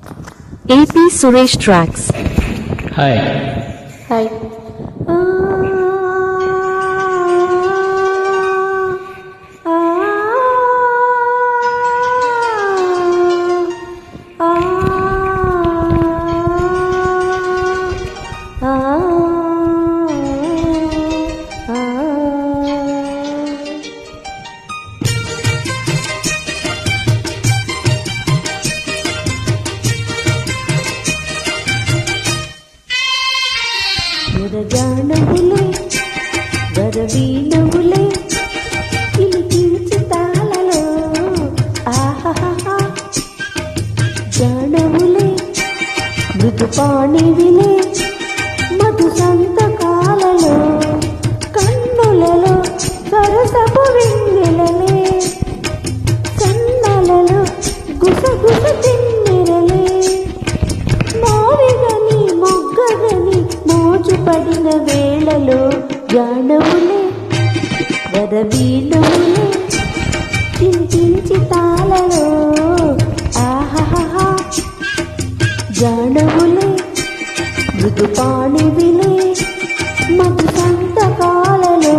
AP Suresh Tracks. Hi. Hi. వరజానవులే వరవీణవులే కిలికించి తాళలో ఆహాహా జానవులే మృదుపాణివిలే మధు సంతకాలలో కన్నులలో సరసపు వెన్నెలలే సన్నలలో గుసగుస తిన్నెరలే మోవిగని మొగ్గగని మోజుపడిన వేళలో జానవులే వరవీణవులే చింతించి తాళలో ఆహాహా జానవులే మృదుపాణివిలే మధు సంతకాలలో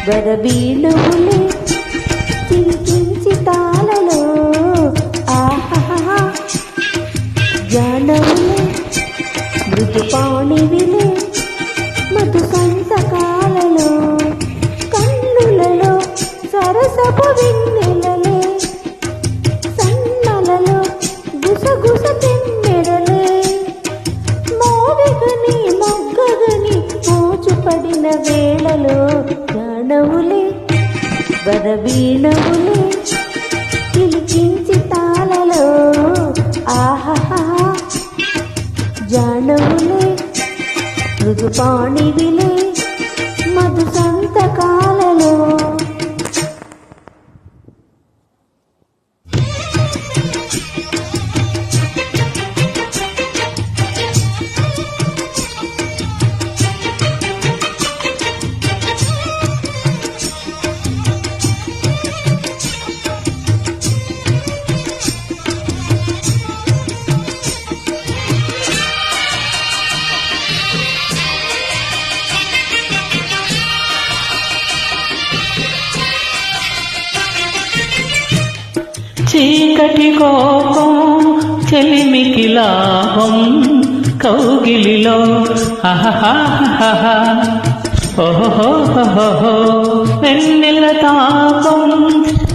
వరవీణవులే చింతించి తాళలో ఆహాహా జానవులే మృదుపాణివిలే మధు సంతకాలలో కన్నులలో సరసపు వెన్నెలలే సన్నలలో గుసగుస తెన్నెరలే మోవిగని మొగ్గగని మోచుపడిన వేళలో జానవులే వరవీణవులే కిలికించి తాళలో ఆహాహా జానవులే మృదుపాణివిలే మధు సంతకాలలో చీకటి కోపం చెలిమికి లాభం కౌగిలిలో ఓహో వెన్నెల తాపం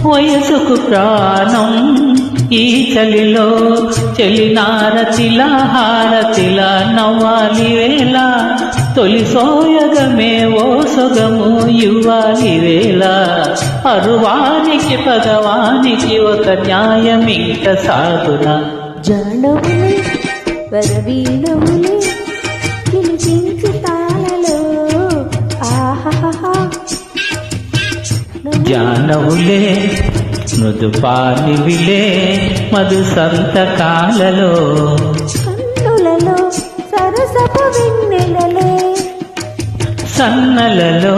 వయసుకు ప్రాణం ఈ చలిలో చెలినారతిలా హారతిలా నవ్వాలి వేళ తొలి సోయగమే ఓ సొగము ఇవ్వాలి వేళ అరువానికి పగవానికి ఒక న్యాయం ఇంక సాగునా జానవులే వరవీణవులే కిలికించి తాళలో ఆహాహా జానవులే మృదుపాణివిలే మధు సంతకాలలో కన్నులలో సరసపు వెన్నెలలే సన్నలలో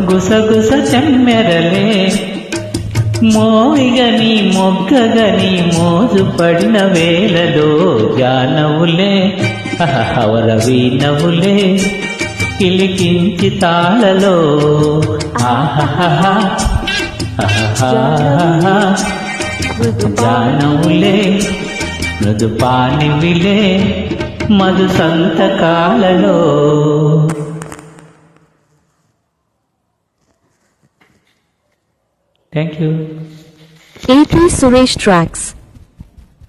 గుసగుస చెమ్మెరలే మోయిగని మొగ్గగని మోజు పడిన వేళలో జానవులే వరవీణవులే కిలికించి తాళలో ఆహాహా జానవులే మృదుపానివిలే మధు సంతకాలలో. Thank you. AP Suresh Tracks.